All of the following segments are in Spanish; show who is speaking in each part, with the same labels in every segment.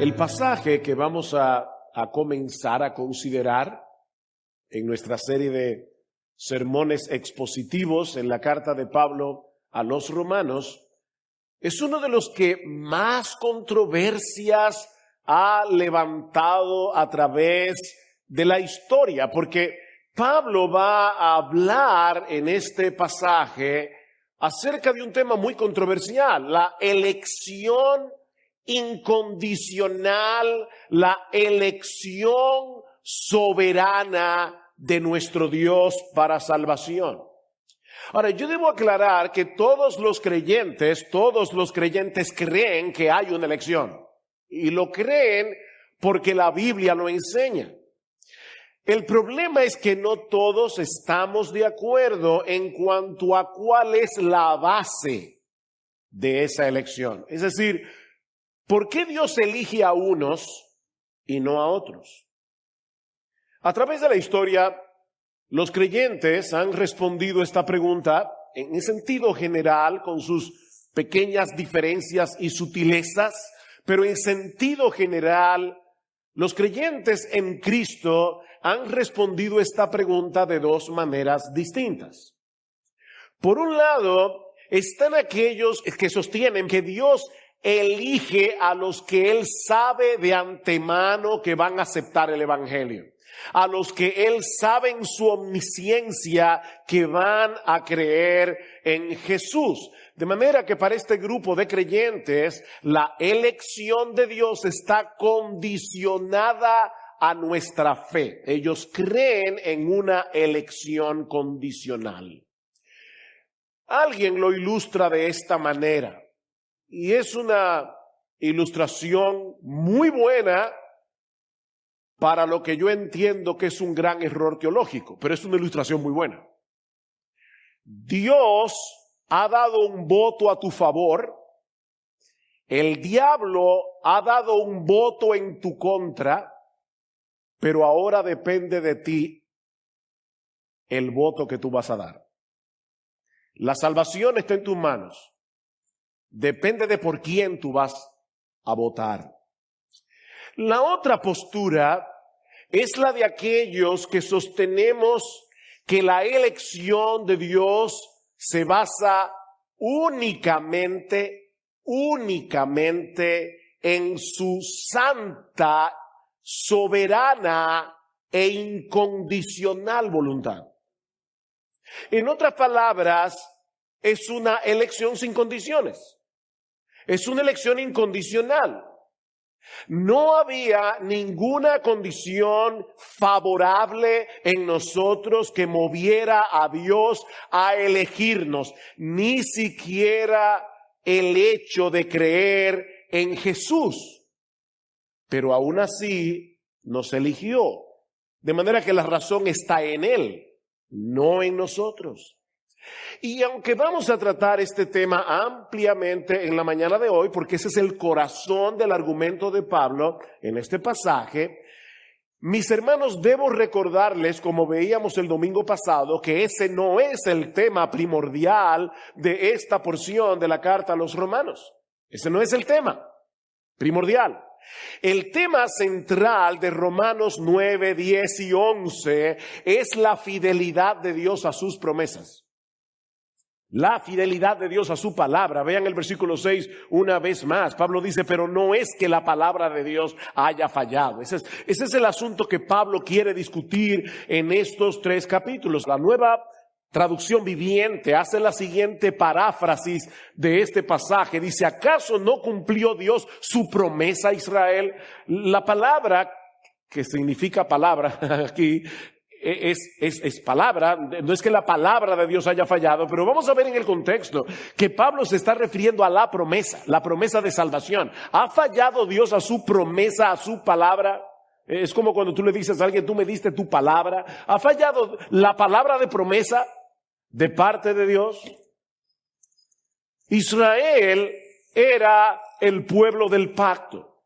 Speaker 1: El pasaje que vamos a comenzar a considerar en nuestra serie de sermones expositivos en la carta de Pablo a los romanos es uno de los que más controversias ha levantado a través de la historia, porque Pablo va a hablar en este pasaje acerca de un tema muy controversial, la elección incondicional, la elección soberana de nuestro Dios para salvación. Ahora, yo debo aclarar que todos los creyentes creen que hay una elección. Y lo creen porque la Biblia lo enseña. El problema es que no todos estamos de acuerdo en cuanto a cuál es la base de esa elección. Es decir, ¿por qué Dios elige a unos y no a otros? A través de la historia, los creyentes han respondido esta pregunta en sentido general, con sus pequeñas diferencias y sutilezas, pero en sentido general, los creyentes en Cristo han respondido esta pregunta de dos maneras distintas. Por un lado, están aquellos que sostienen que Dios elige a los que Él sabe de antemano que van a aceptar el Evangelio, a los que Él sabe en su omnisciencia que van a creer en Jesús. De manera que para este grupo de creyentes, la elección de Dios está condicionada a nuestra fe. Ellos creen en una elección condicional. Alguien lo ilustra de esta manera, y es una ilustración muy buena para lo que yo entiendo que es un gran error teológico, pero es una ilustración muy buena. Dios ha dado un voto a tu favor, el diablo ha dado un voto en tu contra, pero ahora depende de ti el voto que tú vas a dar. La salvación está en tus manos. Depende de por quién tú vas a votar. La otra postura es la de aquellos que sostenemos que la elección de Dios se basa únicamente en su santa, soberana e incondicional voluntad. En otras palabras, es una elección sin condiciones. Es una elección incondicional. No había ninguna condición favorable en nosotros que moviera a Dios a elegirnos, ni siquiera el hecho de creer en Jesús. Pero aún así nos eligió, de manera que la razón está en Él, no en nosotros. Y aunque vamos a tratar este tema ampliamente en la mañana de hoy, porque ese es el corazón del argumento de Pablo en este pasaje, mis hermanos, debo recordarles, como veíamos el domingo pasado, que ese no es el tema primordial de esta porción de la carta a los romanos. Ese no es el tema primordial. El tema central de Romanos 9, 10 y 11 es la fidelidad de Dios a sus promesas. La fidelidad de Dios a su palabra. Vean el versículo 6 una vez más. Pablo dice, pero no es que la palabra de Dios haya fallado. Ese es el asunto que Pablo quiere discutir en estos 3 capítulos. La Nueva Traducción Viviente hace la siguiente paráfrasis de este pasaje. Dice, ¿acaso no cumplió Dios su promesa a Israel? La palabra, que significa palabra aquí, es palabra. No es que la palabra de Dios haya fallado, pero vamos a ver en el contexto que Pablo se está refiriendo a la promesa de salvación. ¿Ha fallado Dios a su promesa, a su palabra? Es como cuando tú le dices a alguien, tú me diste tu palabra. ¿Ha fallado la palabra de promesa de parte de Dios? Israel era el pueblo del pacto.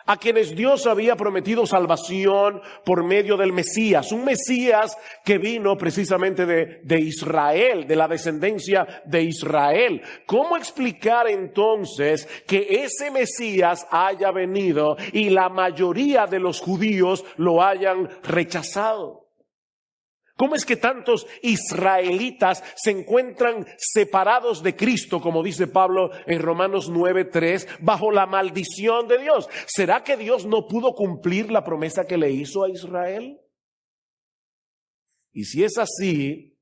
Speaker 1: a quienes Dios había prometido salvación por medio del Mesías, un Mesías que vino precisamente de Israel, de la descendencia de Israel. ¿Cómo explicar entonces que ese Mesías haya venido y la mayoría de los judíos lo hayan rechazado? ¿Cómo es que tantos israelitas se encuentran separados de Cristo, como dice Pablo en Romanos 9:3, bajo la maldición de Dios? ¿Será que Dios no pudo cumplir la promesa que le hizo a Israel? Y si es así,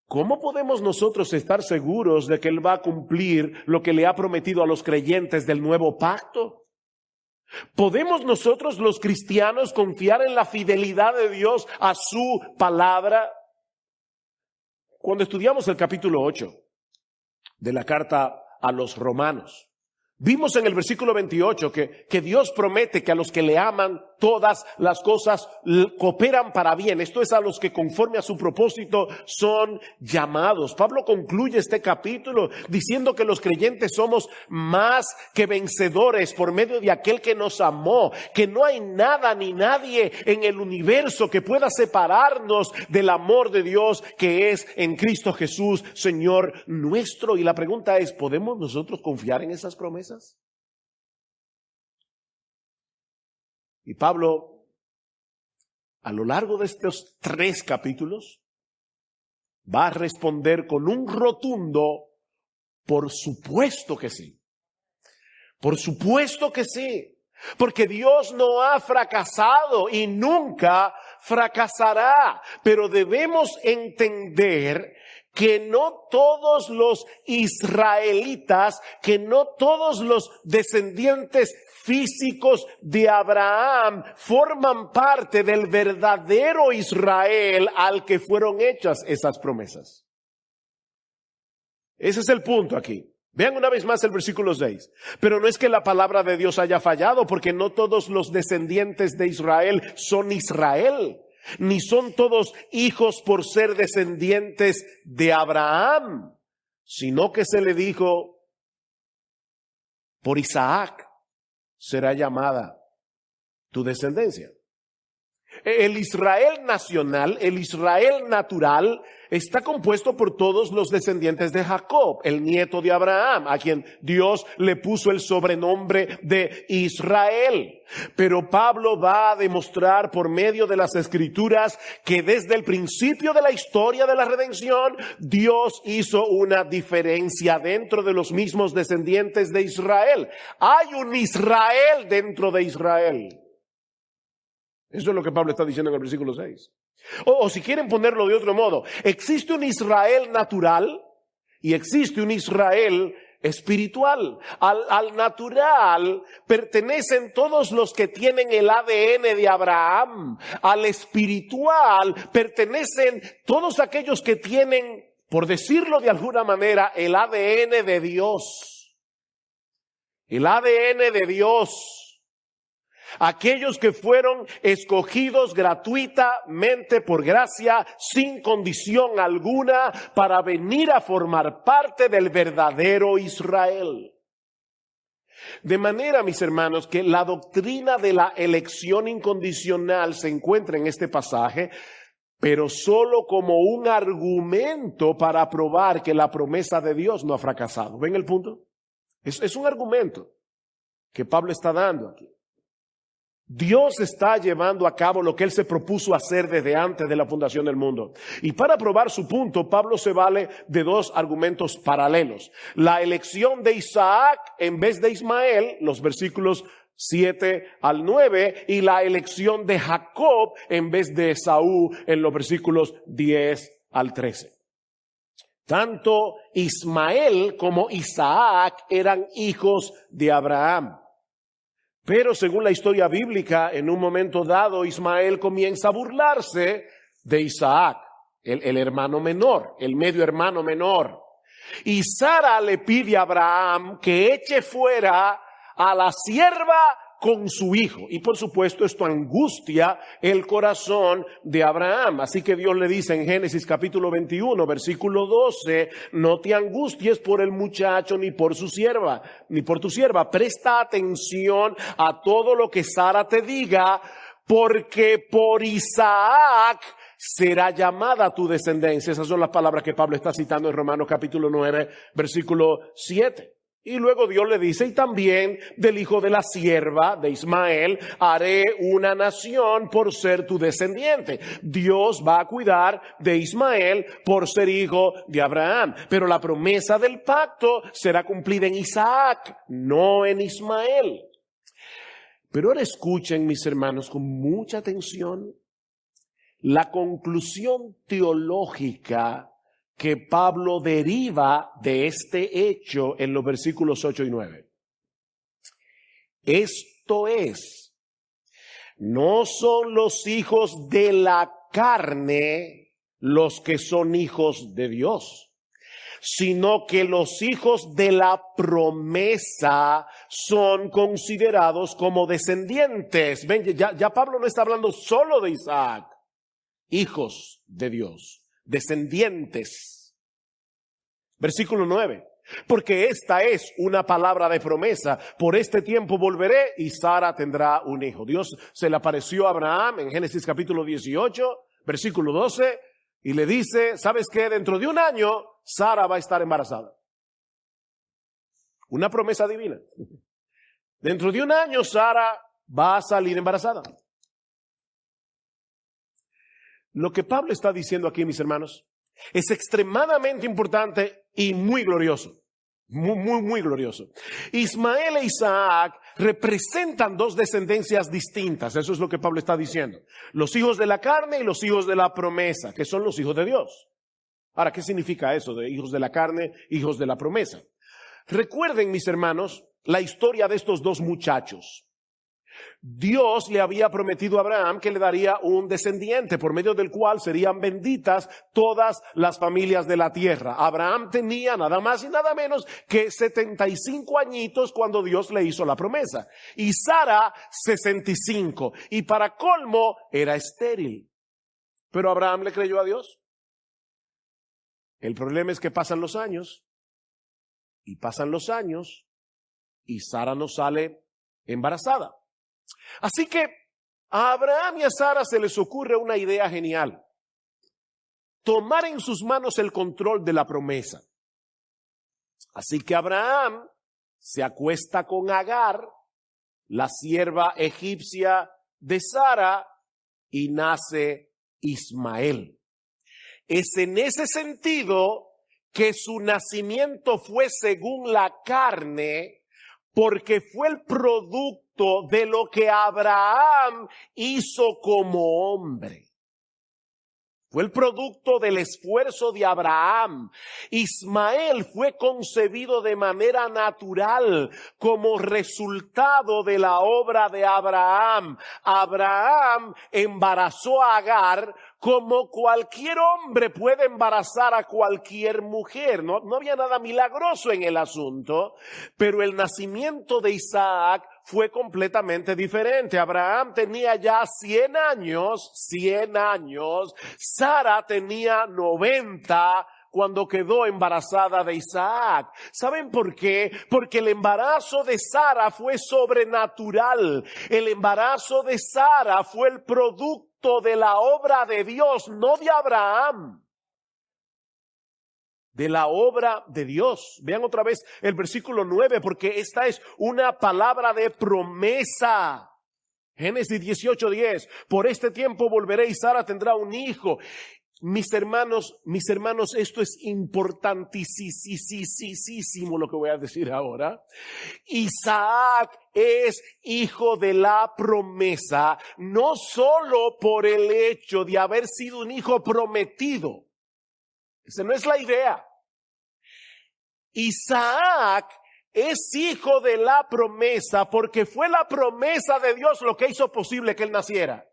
Speaker 1: ¿cómo podemos nosotros estar seguros de que Él va a cumplir lo que le ha prometido a los creyentes del nuevo pacto? ¿Podemos nosotros los cristianos confiar en la fidelidad de Dios a su palabra? Cuando estudiamos el capítulo 8 de la carta a los Romanos, vimos en el versículo 28 que Dios promete que a los que le aman todas las cosas cooperan para bien. Esto es, a los que conforme a su propósito son llamados. Pablo concluye este capítulo diciendo que los creyentes somos más que vencedores por medio de aquel que nos amó, que no hay nada ni nadie en el universo que pueda separarnos del amor de Dios que es en Cristo Jesús, Señor nuestro. Y la pregunta es, ¿podemos nosotros confiar en esas promesas? Y Pablo, a lo largo de estos 3 capítulos, va a responder con un rotundo, por supuesto que sí. Por supuesto que sí. Porque Dios no ha fracasado y nunca fracasará. Pero debemos entender que no todos los israelitas, que no todos los descendientes físicos de Abraham forman parte del verdadero Israel al que fueron hechas esas promesas. Ese es el punto aquí. Vean una vez más el versículo 6. Pero no es que la palabra de Dios haya fallado, porque no todos los descendientes de Israel son Israel, ni son todos hijos por ser descendientes de Abraham, sino que se le dijo, por Isaac será llamada tu descendencia. El Israel nacional, el Israel natural, está compuesto por todos los descendientes de Jacob, el nieto de Abraham, a quien Dios le puso el sobrenombre de Israel. Pero Pablo va a demostrar por medio de las Escrituras que desde el principio de la historia de la redención, Dios hizo una diferencia dentro de los mismos descendientes de Israel. Hay un Israel dentro de Israel. Eso es lo que Pablo está diciendo en el versículo 6. O si quieren ponerlo de otro modo, existe un Israel natural y existe un Israel espiritual. Al natural pertenecen todos los que tienen el ADN de Abraham. Al espiritual pertenecen todos aquellos que tienen, por decirlo de alguna manera, el ADN de Dios. El ADN de Dios. Aquellos que fueron escogidos gratuitamente por gracia, sin condición alguna, para venir a formar parte del verdadero Israel. De manera, mis hermanos, que la doctrina de la elección incondicional se encuentra en este pasaje, pero solo como un argumento para probar que la promesa de Dios no ha fracasado. ¿Ven el punto? Es un argumento que Pablo está dando aquí. Dios está llevando a cabo lo que Él se propuso hacer desde antes de la fundación del mundo. Y para probar su punto, Pablo se vale de 2 argumentos paralelos. La elección de Isaac en vez de Ismael, los versículos 7 al 9, y la elección de Jacob en vez de Esaú en los versículos 10 al 13. Tanto Ismael como Isaac eran hijos de Abraham. Pero según la historia bíblica, en un momento dado, Ismael comienza a burlarse de Isaac, el hermano menor, el medio hermano menor. Y Sara le pide a Abraham que eche fuera a la sierva con su hijo. Y por supuesto esto angustia el corazón de Abraham. Así que Dios le dice en Génesis capítulo 21, versículo 12, no te angusties por el muchacho ni por su sierva, ni por tu sierva. Presta atención a todo lo que Sara te diga, porque por Isaac será llamada tu descendencia. Esas son las palabras que Pablo está citando en Romanos capítulo 9, versículo 7. Y luego Dios le dice, y también del hijo de la sierva de Ismael haré una nación por ser tu descendiente. Dios va a cuidar de Ismael por ser hijo de Abraham. Pero la promesa del pacto será cumplida en Isaac, no en Ismael. Pero ahora escuchen, mis hermanos, con mucha atención la conclusión teológica que Pablo deriva de este hecho en los versículos 8 y 9. Esto es, no son los hijos de la carne los que son hijos de Dios, sino que los hijos de la promesa son considerados como descendientes. Ven, ya Pablo no está hablando solo de Isaac, hijos de Dios, descendientes. Versículo 9. Porque esta es una palabra de promesa. Por este tiempo volveré y Sara tendrá un hijo. Dios se le apareció a Abraham en Génesis capítulo 18, versículo 12, y le dice, ¿sabes qué? Dentro de un año Sara va a estar embarazada. Una promesa divina. Dentro de un año Sara va a salir embarazada. Lo que Pablo está diciendo aquí, mis hermanos, es extremadamente importante y muy glorioso. Muy glorioso. Ismael e Isaac representan dos descendencias distintas. Eso es lo que Pablo está diciendo. Los hijos de la carne y los hijos de la promesa, que son los hijos de Dios. Ahora, ¿qué significa eso de hijos de la carne, hijos de la promesa? Recuerden, mis hermanos, la historia de estos dos muchachos. Dios le había prometido a Abraham que le daría un descendiente por medio del cual serían benditas todas las familias de la tierra. Abraham tenía nada más y nada menos que 75 añitos cuando Dios le hizo la promesa. Y Sara 65. Y para colmo era estéril. Pero Abraham le creyó a Dios. El problema es que pasan los años. Y pasan los años. Y Sara no sale embarazada. Así que a Abraham y a Sara se les ocurre una idea genial. Tomar en sus manos el control de la promesa. Así que Abraham se acuesta con Agar, la sierva egipcia de Sara, y nace Ismael. Es en ese sentido que su nacimiento fue según la carne, porque fue el producto de lo que Abraham hizo como hombre. Fue el producto del esfuerzo de Abraham. Ismael fue concebido de manera natural como resultado de la obra de Abraham. Abraham embarazó a Agar como cualquier hombre puede embarazar a cualquier mujer. No había nada milagroso en el asunto, pero el nacimiento de Isaac fue completamente diferente. Abraham tenía ya 100 años, Sara tenía 90 cuando quedó embarazada de Isaac. ¿Saben por qué? Porque el embarazo de Sara fue sobrenatural. El embarazo de Sara fue el producto de la obra de Dios, no de Abraham. De la obra de Dios. Vean otra vez el versículo 9, porque esta es una palabra de promesa. Génesis 18:10. Por este tiempo volveré y Sara tendrá un hijo. Mis hermanos, esto es importantísimo lo que voy a decir ahora. Isaac es hijo de la promesa, no solo por el hecho de haber sido un hijo prometido. Esa no es la idea. Isaac es hijo de la promesa porque fue la promesa de Dios lo que hizo posible que él naciera.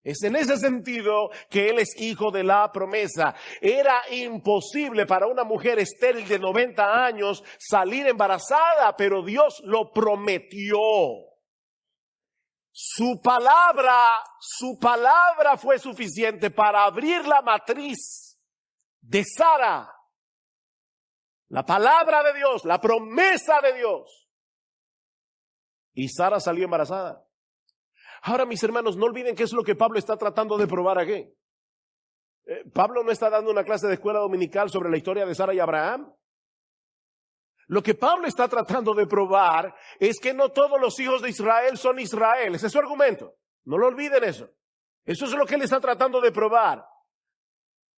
Speaker 1: Es en ese sentido que él es hijo de la promesa. Era imposible para una mujer estéril de 90 años salir embarazada, pero Dios lo prometió. Su palabra fue suficiente para abrir la matriz de Sara. La palabra de Dios, la promesa de Dios. Y Sara salió embarazada. Ahora, mis hermanos, no olviden qué es lo que Pablo está tratando de probar aquí. Pablo no está dando una clase de escuela dominical sobre la historia de Sara y Abraham. Lo que Pablo está tratando de probar es que no todos los hijos de Israel son Israel. Ese es su argumento. No lo olviden eso. Eso es lo que él está tratando de probar.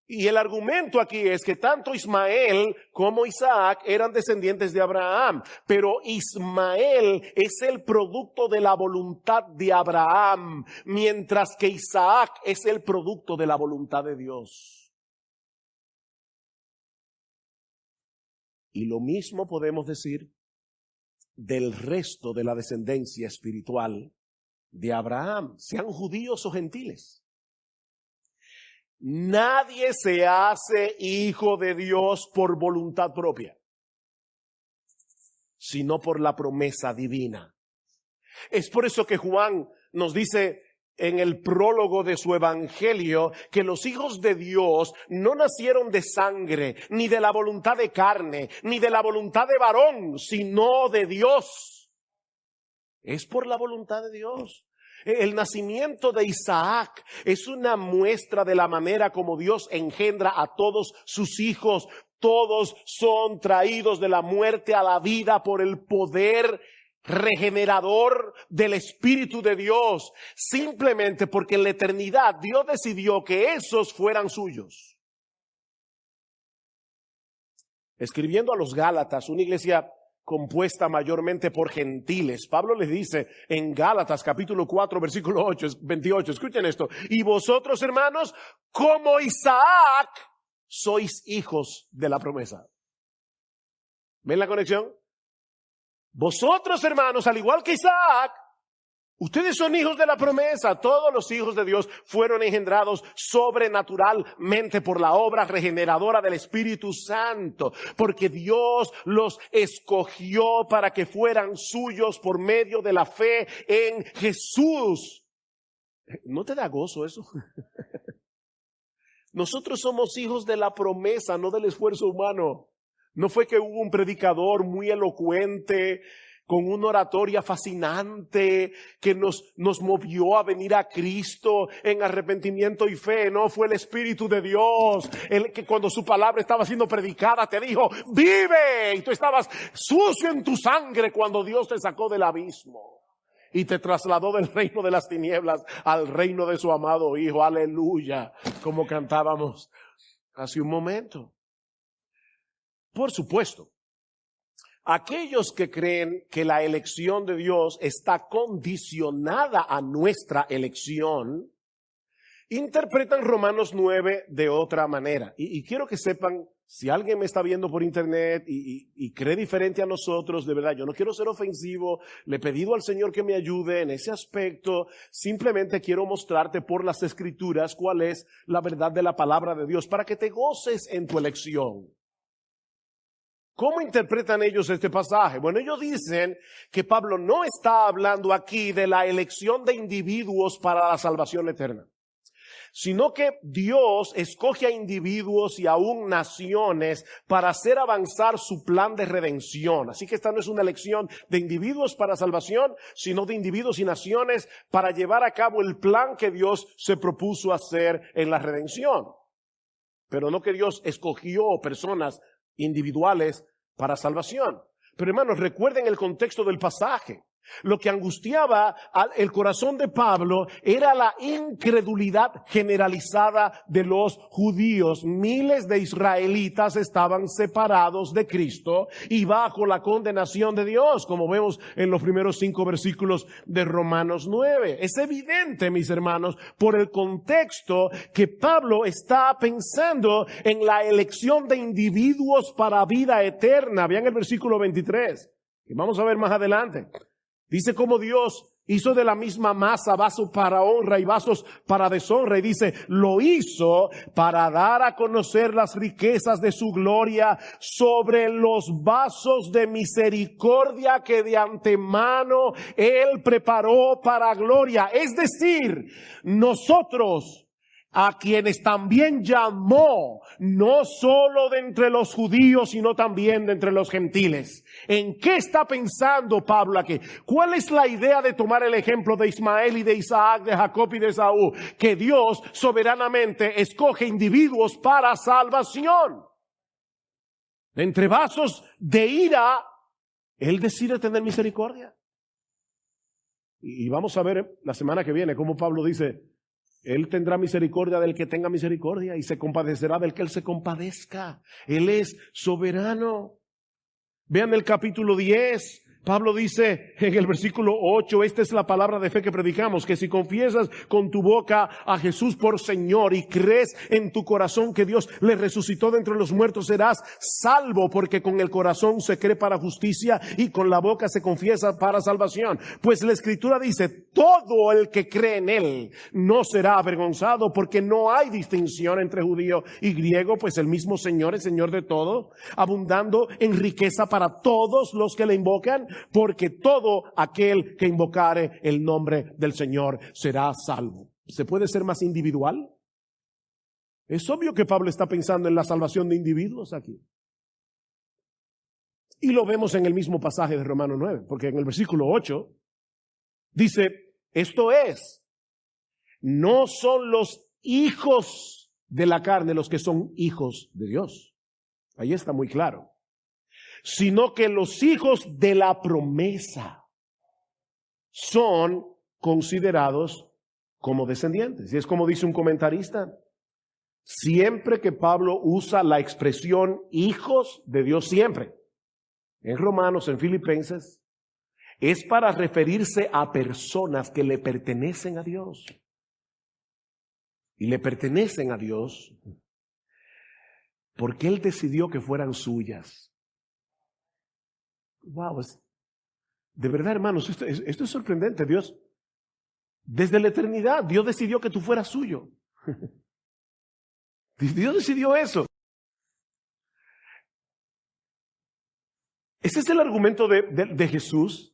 Speaker 1: Y el argumento aquí es que tanto Ismael como Isaac eran descendientes de Abraham, pero Ismael es el producto de la voluntad de Abraham, mientras que Isaac es el producto de la voluntad de Dios. Y lo mismo podemos decir del resto de la descendencia espiritual de Abraham, sean judíos o gentiles. Nadie se hace hijo de Dios por voluntad propia, sino por la promesa divina. Es por eso que Juan nos dice en el prólogo de su evangelio que los hijos de Dios no nacieron de sangre, ni de la voluntad de carne, ni de la voluntad de varón, sino de Dios. Es por la voluntad de Dios. El nacimiento de Isaac es una muestra de la manera como Dios engendra a todos sus hijos. Todos son traídos de la muerte a la vida por el poder regenerador del Espíritu de Dios, simplemente porque en la eternidad Dios decidió que esos fueran suyos. Escribiendo a los Gálatas, una iglesia compuesta mayormente por gentiles, Pablo les dice en Gálatas capítulo 4 versículo 28, escuchen esto: y vosotros, hermanos, como Isaac, sois hijos de la promesa. ¿Ven la conexión? Vosotros, hermanos, al igual que Isaac, ustedes son hijos de la promesa. Todos los hijos de Dios fueron engendrados sobrenaturalmente por la obra regeneradora del Espíritu Santo, porque Dios los escogió para que fueran suyos por medio de la fe en Jesús. ¿No te da gozo eso? Nosotros somos hijos de la promesa, no del esfuerzo humano. No fue que hubo un predicador muy elocuente, con una oratoria fascinante, que nos movió a venir a Cristo en arrepentimiento y fe. No, fue el Espíritu de Dios, el que cuando su palabra estaba siendo predicada te dijo, vive, y tú estabas sucio en tu sangre cuando Dios te sacó del abismo y te trasladó del reino de las tinieblas al reino de su amado Hijo. Aleluya, como cantábamos hace un momento. Por supuesto, aquellos que creen que la elección de Dios está condicionada a nuestra elección, interpretan Romanos 9 de otra manera. Y quiero que sepan, si alguien me está viendo por internet y cree diferente a nosotros, de verdad, yo no quiero ser ofensivo, le he pedido al Señor que me ayude en ese aspecto. Simplemente quiero mostrarte por las Escrituras cuál es la verdad de la palabra de Dios, para que te goces en tu elección. ¿Cómo interpretan ellos este pasaje? Bueno, ellos dicen que Pablo no está hablando aquí de la elección de individuos para la salvación eterna, sino que Dios escoge a individuos y aún naciones para hacer avanzar su plan de redención. Así que esta no es una elección de individuos para salvación, sino de individuos y naciones para llevar a cabo el plan que Dios se propuso hacer en la redención. Pero no que Dios escogió personas individuales para salvación. Pero hermanos, recuerden el contexto del pasaje. Lo que angustiaba el corazón de Pablo era la incredulidad generalizada de los judíos. Miles de israelitas estaban separados de Cristo y bajo la condenación de Dios, como vemos en los primeros 5 versículos de Romanos 9. Es evidente, mis hermanos, por el contexto, que Pablo está pensando en la elección de individuos para vida eterna. Vean el versículo 23, que vamos a ver más adelante. Dice cómo Dios Hizo de la misma masa vasos para honra y vasos para deshonra. Y dice, lo hizo para dar a conocer las riquezas de su gloria sobre los vasos de misericordia que de antemano Él preparó para gloria. Es decir, nosotros, a quienes también llamó, no solo de entre los judíos, sino también de entre los gentiles. ¿En qué está pensando Pablo aquí? ¿Cuál es la idea de tomar el ejemplo de Ismael y de Isaac, de Jacob y de Saúl? Que Dios soberanamente escoge individuos para salvación. Entre vasos de ira, Él decide tener misericordia. Y vamos a ver la semana que viene cómo Pablo dice, Él tendrá misericordia del que tenga misericordia y se compadecerá del que Él se compadezca. Él es soberano. Vean el capítulo 10. Pablo dice en el versículo 8, esta es la palabra de fe que predicamos, que si confiesas con tu boca a Jesús por Señor y crees en tu corazón que Dios le resucitó de entre los muertos, serás salvo, porque con el corazón se cree para justicia y con la boca se confiesa para salvación. Pues la Escritura dice, todo el que cree en Él no será avergonzado, porque no hay distinción entre judío y griego, pues el mismo Señor es Señor de todo, abundando en riqueza para todos los que le invocan, porque todo aquel que invocare el nombre del Señor será salvo. ¿Se puede ser más individual? Es obvio que Pablo está pensando en la salvación de individuos aquí. Y lo vemos en el mismo pasaje de Romanos 9, porque en el versículo 8 dice, esto es, no son los hijos de la carne los que son hijos de Dios. Ahí está muy claro. Sino que los hijos de la promesa son considerados como descendientes. Y es como dice un comentarista, siempre que Pablo usa la expresión hijos de Dios, siempre, en Romanos, en Filipenses, es para referirse a personas que le pertenecen a Dios. Y le pertenecen a Dios porque Él decidió que fueran suyas. Wow, de verdad, hermanos, esto es sorprendente. Dios, desde la eternidad, Dios decidió que tú fueras suyo. Dios decidió eso. Ese es el argumento de Jesús,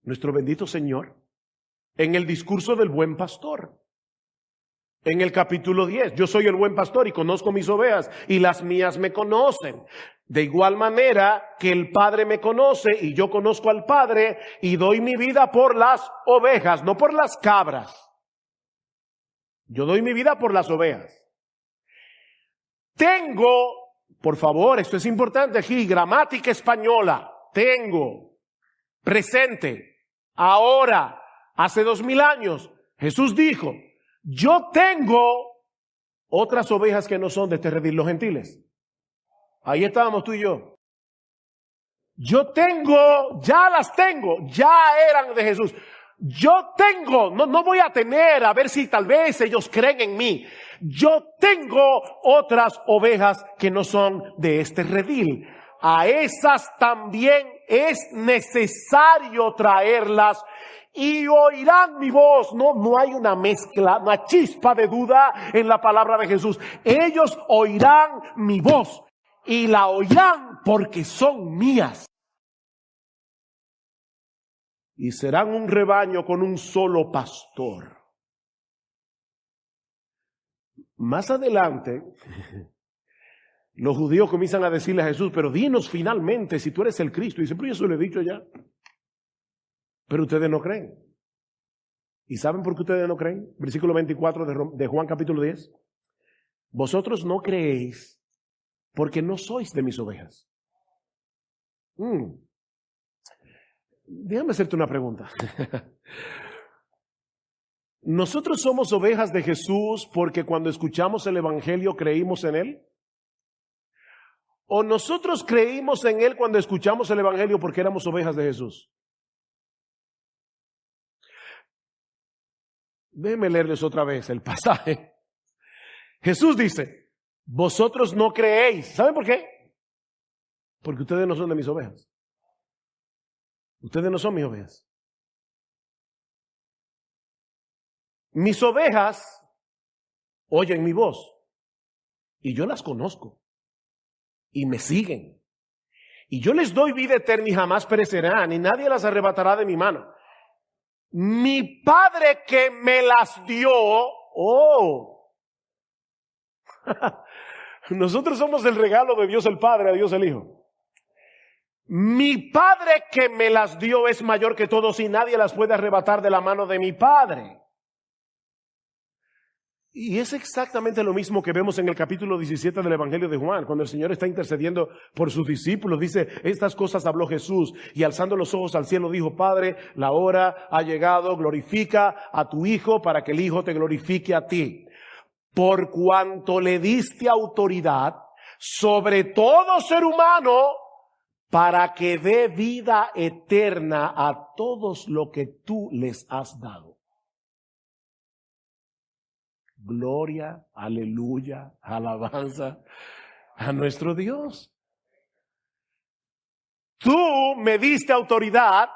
Speaker 1: nuestro bendito Señor, en el discurso del buen pastor. En el capítulo 10, yo soy el buen pastor y conozco mis ovejas y las mías me conocen. De igual manera que el Padre me conoce y yo conozco al Padre y doy mi vida por las ovejas, no por las cabras. Yo doy mi vida por las ovejas. Tengo, por favor, esto es importante aquí, gramática española. Tengo, presente, ahora, hace 2000 años, Jesús dijo, yo tengo otras ovejas que no son de este redil, los gentiles. Ahí estábamos tú y yo. Yo tengo, ya las tengo, ya eran de Jesús. Yo tengo, no voy a tener, a ver si tal vez ellos creen en mí. Yo tengo otras ovejas que no son de este redil. A esas también es necesario traerlas y oirán mi voz. No hay una mezcla, una chispa de duda en la palabra de Jesús. Ellos oirán mi voz y la oirán porque son mías. Y serán un rebaño con un solo pastor. Más adelante, los judíos comienzan a decirle a Jesús, pero dinos finalmente si tú eres el Cristo. Y dice, pero yo eso lo he dicho ya. Pero ustedes no creen. ¿Y saben por qué ustedes no creen? Versículo 24 de Juan capítulo 10. Vosotros no creéis porque no sois de mis ovejas. Déjame hacerte una pregunta. ¿Nosotros somos ovejas de Jesús porque cuando escuchamos el Evangelio creímos en Él? ¿O nosotros creímos en Él cuando escuchamos el Evangelio porque éramos ovejas de Jesús? Déjenme leerles otra vez el pasaje. Jesús dice, vosotros no creéis. ¿Saben por qué? Porque ustedes no son de mis ovejas. Ustedes no son mis ovejas. mis ovejas oyen mi voz y yo las conozco y me siguen. Y yo les doy vida eterna y jamás perecerán y nadie las arrebatará de mi mano. Mi Padre que me las dio, nosotros somos el regalo de Dios el Padre, a Dios el Hijo. Mi Padre que me las dio es mayor que todos y nadie las puede arrebatar de la mano de mi Padre. Y es exactamente lo mismo que vemos en el capítulo 17 del Evangelio de Juan, cuando el Señor está intercediendo por sus discípulos. Dice, estas cosas habló Jesús y alzando los ojos al cielo dijo, Padre, la hora ha llegado, glorifica a tu Hijo para que el Hijo te glorifique a ti. Por cuanto le diste autoridad sobre todo ser humano para que dé vida eterna a todos lo que tú les has dado. Gloria, aleluya, alabanza a nuestro Dios. Tú me diste autoridad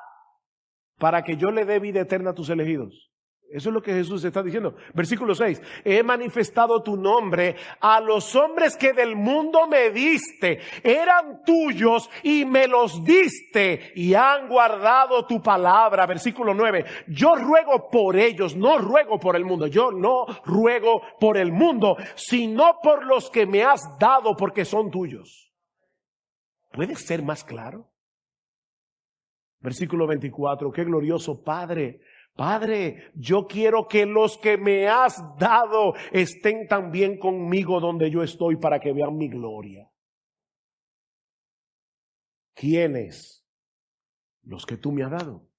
Speaker 1: para que yo le dé vida eterna a tus elegidos. Eso es lo que Jesús está diciendo. Versículo 6. He manifestado tu nombre a los hombres que del mundo me diste. Eran tuyos y me los diste y han guardado tu palabra. Versículo 9. Yo ruego por ellos, no ruego por el mundo. Yo no ruego por el mundo, sino por los que me has dado porque son tuyos. ¿Puede ser más claro? Versículo 24. Qué glorioso Padre. Padre, yo quiero que los que me has dado estén también conmigo donde yo estoy para que vean mi gloria. ¿Quiénes? Los que tú me has dado.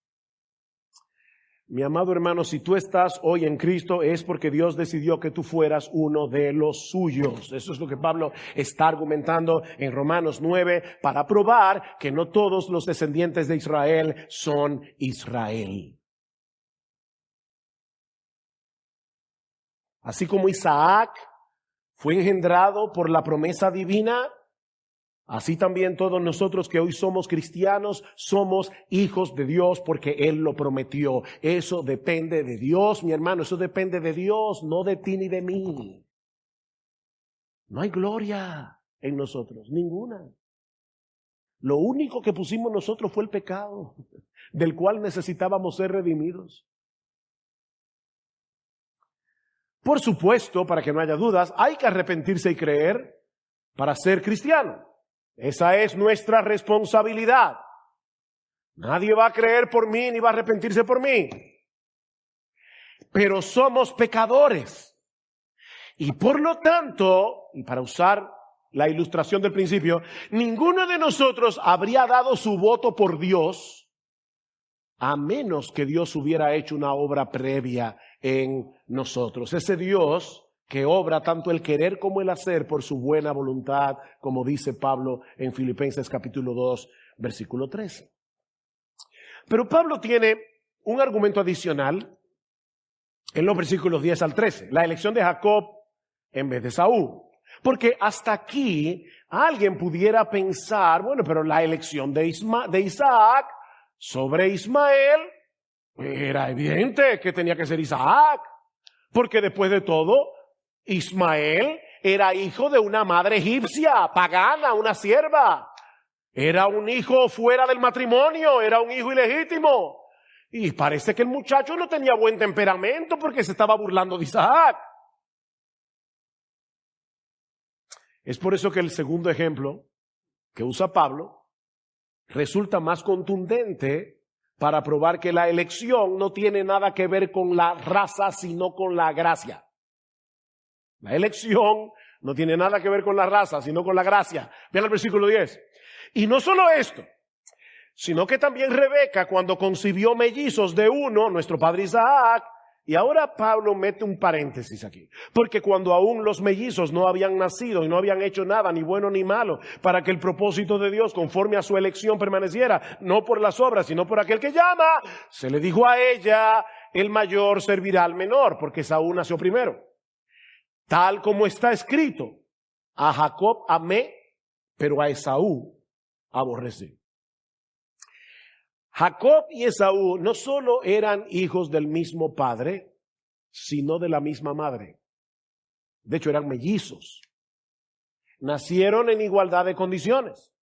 Speaker 1: Mi amado hermano, si tú estás hoy en Cristo es porque Dios decidió que tú fueras uno de los suyos. Eso es lo que Pablo está argumentando en Romanos 9 para probar que no todos los descendientes de Israel son Israel. Así como Isaac fue engendrado por la promesa divina, así también todos nosotros que hoy somos cristianos somos hijos de Dios porque Él lo prometió. Eso depende de Dios, mi hermano, eso depende de Dios, no de ti ni de mí. No hay gloria en nosotros, ninguna. Lo único que pusimos nosotros fue el pecado, del cual necesitábamos ser redimidos. Por supuesto, para que no haya dudas, hay que arrepentirse y creer para ser cristiano. Esa es nuestra responsabilidad. Nadie va a creer por mí ni va a arrepentirse por mí. Pero somos pecadores. Y por lo tanto, y para usar la ilustración del principio, ninguno de nosotros habría dado su voto por Dios a menos que Dios hubiera hecho una obra previa en nosotros. Ese Dios que obra tanto el querer como el hacer por su buena voluntad, como dice Pablo en Filipenses capítulo 2, versículo 13. Pero Pablo tiene un argumento adicional en los versículos 10 al 13, la elección de Jacob en vez de Saúl. Porque hasta aquí alguien pudiera pensar, bueno, pero la elección de Isaac sobre Ismael, era evidente que tenía que ser Isaac, porque después de todo, Ismael era hijo de una madre egipcia, pagana, una sierva. Era un hijo fuera del matrimonio, era un hijo ilegítimo. Y parece que el muchacho no tenía buen temperamento porque se estaba burlando de Isaac. Es por eso que el segundo ejemplo que usa Pablo resulta más contundente para probar que la elección no tiene nada que ver con la raza, sino con la gracia. La elección no tiene nada que ver con la raza, sino con la gracia. Vean el versículo 10. Y no solo esto, sino que también Rebeca, cuando concibió mellizos de uno, nuestro padre Isaac, y ahora Pablo mete un paréntesis aquí, porque cuando aún los mellizos no habían nacido y no habían hecho nada, ni bueno ni malo, para que el propósito de Dios conforme a su elección permaneciera, no por las obras, sino por aquel que llama, se le dijo a ella, el mayor servirá al menor, porque Saúl nació primero. Tal como está escrito, a Jacob amé, pero a Esaú aborrecí. Jacob y Esaú no solo eran hijos del mismo padre, sino de la misma madre. De hecho, eran mellizos. Nacieron en igualdad de condiciones,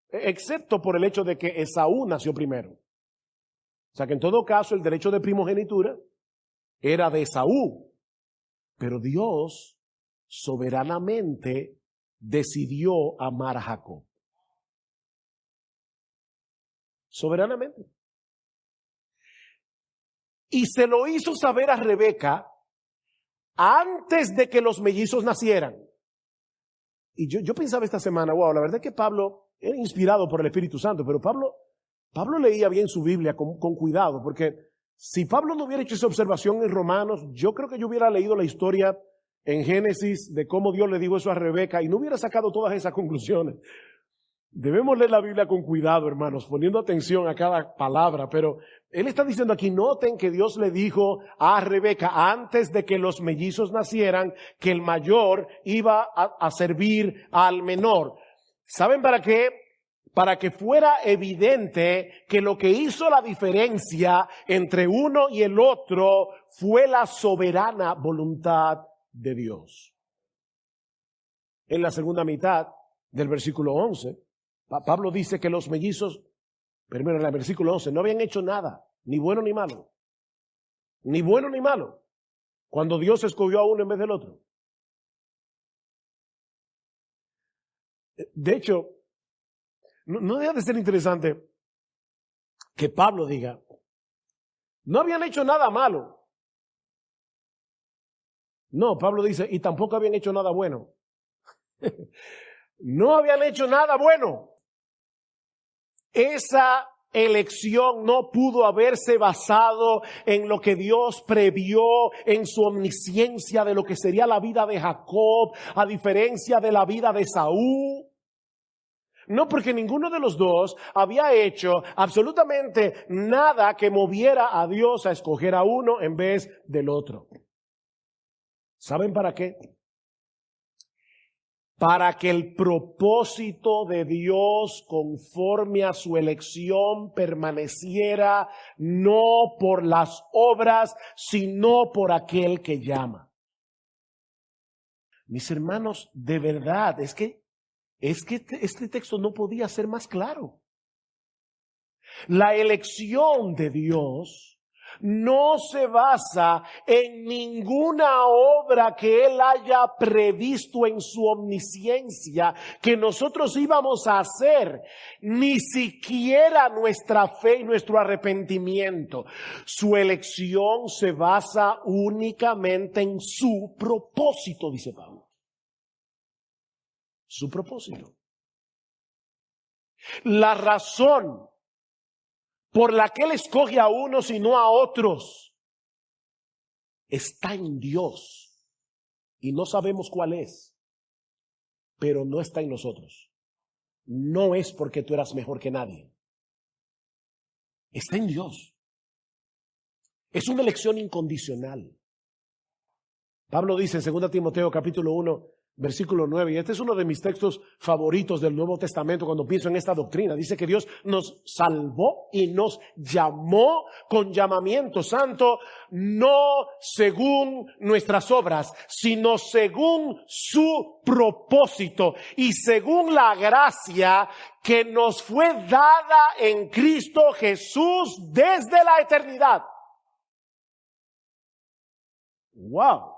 Speaker 1: excepto por el hecho de que Esaú nació primero. O sea que en todo caso el derecho de primogenitura era de Esaú, pero Dios soberanamente decidió amar a Jacob. Soberanamente. Y se lo hizo saber a Rebeca antes de que los mellizos nacieran. Y yo pensaba esta semana, wow, la verdad es que Pablo era inspirado por el Espíritu Santo, pero Pablo leía bien su Biblia con cuidado, porque si Pablo no hubiera hecho esa observación en Romanos, yo creo que yo hubiera leído la historia en Génesis de cómo Dios le dijo eso a Rebeca y no hubiera sacado todas esas conclusiones. Debemos leer la Biblia con cuidado, hermanos, poniendo atención a cada palabra, pero él está diciendo aquí, noten que Dios le dijo a Rebeca antes de que los mellizos nacieran, que el mayor iba a servir al menor. ¿Saben para qué? Para que fuera evidente que lo que hizo la diferencia entre uno y el otro fue la soberana voluntad de Dios. En la segunda mitad del versículo 11, Pablo dice que los mellizos, primero en el versículo 11, no habían hecho nada, ni bueno ni malo. Ni bueno ni malo, cuando Dios escogió a uno en vez del otro. De hecho, no deja de ser interesante que Pablo diga, no habían hecho nada malo. No, Pablo dice, y tampoco habían hecho nada bueno. No habían hecho nada bueno. Esa elección no pudo haberse basado en lo que Dios previó en su omnisciencia de lo que sería la vida de Jacob, a diferencia de la vida de Saúl. No, porque ninguno de los dos había hecho absolutamente nada que moviera a Dios a escoger a uno en vez del otro. ¿Saben para qué? Para que el propósito de Dios conforme a su elección permaneciera no por las obras, sino por aquel que llama. Mis hermanos, de verdad, es que este texto no podía ser más claro. La elección de Dios no se basa en ninguna obra que Él haya previsto en su omnisciencia que nosotros íbamos a hacer, ni siquiera nuestra fe y nuestro arrepentimiento. Su elección se basa únicamente en su propósito, dice Pablo. Su propósito. La razón por la que Él escoge a unos y no a otros está en Dios. Y no sabemos cuál es, pero no está en nosotros. No es porque tú eras mejor que nadie. Está en Dios. Es una elección incondicional. Pablo dice en 2 Timoteo capítulo 1, versículo 9, y este es uno de mis textos favoritos del Nuevo Testamento cuando pienso en esta doctrina. Dice que Dios nos salvó y nos llamó con llamamiento santo, no según nuestras obras, sino según su propósito y según la gracia que nos fue dada en Cristo Jesús desde la eternidad. ¡Wow!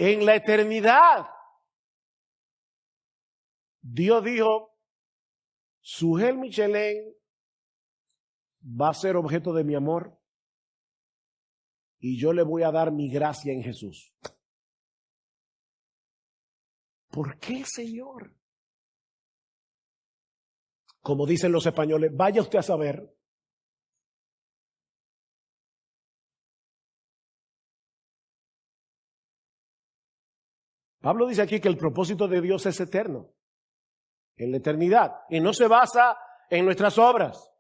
Speaker 1: En la eternidad, Dios dijo, Sujel Michelén va a ser objeto de mi amor y yo le voy a dar mi gracia en Jesús. ¿Por qué, Señor? Como dicen los españoles, vaya usted a saber. Pablo dice aquí que el propósito de Dios es eterno, en la eternidad, y no se basa en nuestras obras,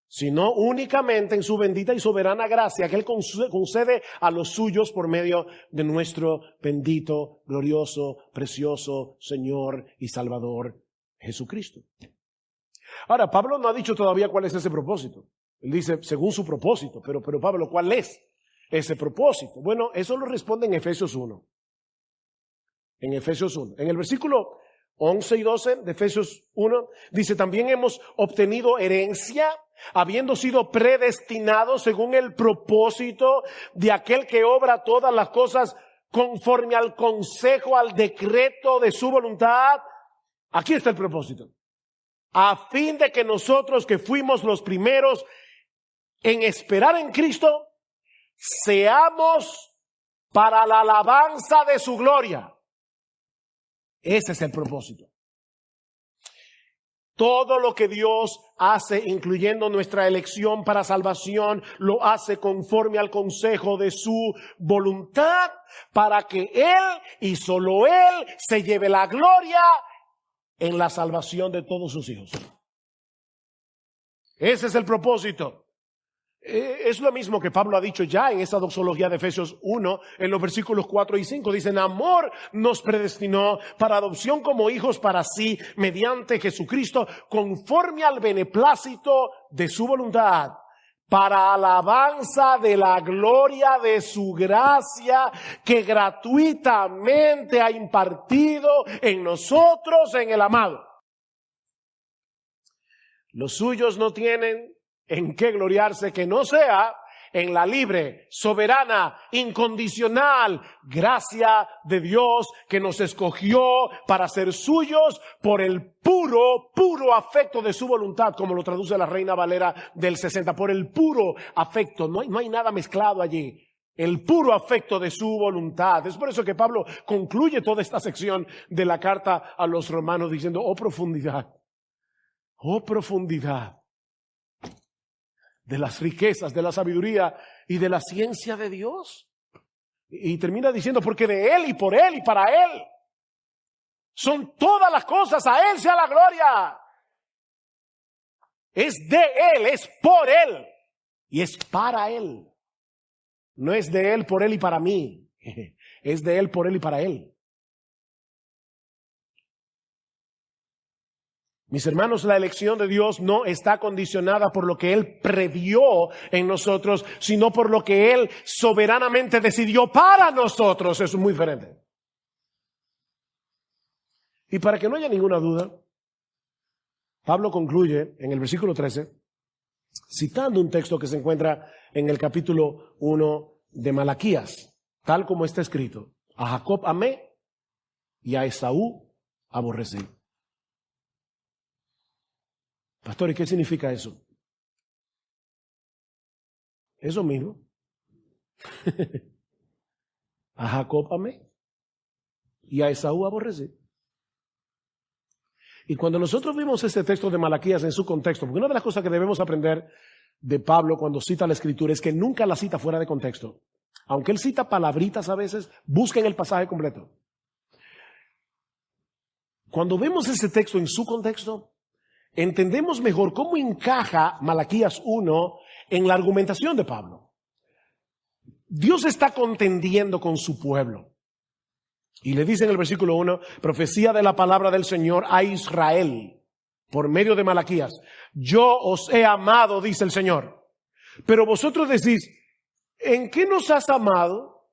Speaker 1: sino únicamente en su bendita y soberana gracia que Él concede a los suyos por medio de nuestro bendito, glorioso, precioso Señor y Salvador Jesucristo. Ahora, Pablo no ha dicho todavía cuál es ese propósito. Él dice, según su propósito. Pero Pablo, ¿cuál es ese propósito? Bueno, eso lo responde en Efesios 1. En Efesios 1. En el versículo 11 y 12 de Efesios 1, dice, también hemos obtenido herencia, habiendo sido predestinados según el propósito de aquel que obra todas las cosas conforme al consejo, al decreto de su voluntad. Aquí está el propósito. A fin de que nosotros que fuimos los primeros en esperar en Cristo, seamos para la alabanza de su gloria. Ese es el propósito. Todo lo que Dios hace, incluyendo nuestra elección para salvación, lo hace conforme al consejo de su voluntad, para que Él y solo Él se lleve la gloria en la salvación de todos sus hijos. Ese es el propósito. Es lo mismo que Pablo ha dicho ya en esa doxología de Efesios 1, en los versículos 4 y 5. Dicen, amor nos predestinó para adopción como hijos para sí, mediante Jesucristo, conforme al beneplácito de su voluntad, para alabanza de la gloria de su gracia, que gratuitamente ha impartido en nosotros, en el amado. Los suyos no tienen en qué gloriarse que no sea en la libre, soberana, incondicional gracia de Dios que nos escogió para ser suyos por el puro afecto de su voluntad, como lo traduce la Reina Valera del 60, por el puro afecto. No hay nada mezclado allí. El puro afecto de su voluntad. Es por eso que Pablo concluye toda esta sección de la carta a los romanos diciendo, oh profundidad de las riquezas, de la sabiduría y de la ciencia de Dios. Y termina diciendo, porque de Él y por Él y para Él son todas las cosas, a Él sea la gloria. Es de Él, es por Él y es para Él. No es de Él, por Él y para mí. Es de Él, por Él y para Él. Mis hermanos, la elección de Dios no está condicionada por lo que Él previó en nosotros, sino por lo que Él soberanamente decidió para nosotros. Eso es muy diferente. Y para que no haya ninguna duda, Pablo concluye en el versículo 13, citando un texto que se encuentra en el capítulo 1 de Malaquías, tal como está escrito: a Jacob amé y a Esaú aborrecí. Pastor, ¿y qué significa eso? Eso mismo. A Jacob amé y a Esaú aborrecí. Y cuando nosotros vimos este texto de Malaquías en su contexto, porque una de las cosas que debemos aprender de Pablo cuando cita la Escritura es que nunca la cita fuera de contexto. Aunque él cita palabritas a veces, busquen el pasaje completo. Cuando vemos ese texto en su contexto, entendemos mejor cómo encaja Malaquías 1 en la argumentación de Pablo. Dios está contendiendo con su pueblo. Y le dice en el versículo 1, profecía de la palabra del Señor a Israel, por medio de Malaquías. Yo os he amado, dice el Señor. Pero vosotros decís, ¿en qué nos has amado?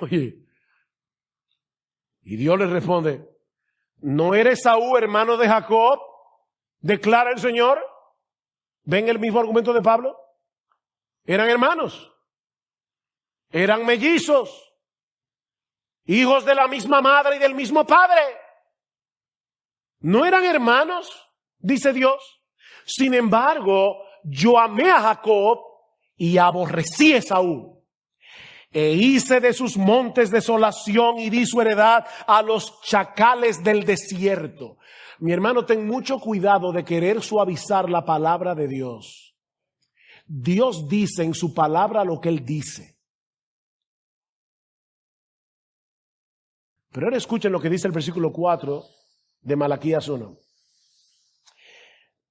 Speaker 1: Oye, y Dios les responde, ¿no eres Esaú, hermano de Jacob? Declara el Señor. ¿Ven el mismo argumento de Pablo? Eran hermanos. Eran mellizos. Hijos de la misma madre y del mismo padre. ¿No eran hermanos? Dice Dios. Sin embargo, yo amé a Jacob y aborrecí a Esaú. E hice de sus montes desolación y di su heredad a los chacales del desierto. Mi hermano, ten mucho cuidado de querer suavizar la palabra de Dios. Dios dice en su palabra lo que Él dice. Pero ahora escuchen lo que dice el versículo 4 de Malaquías 1.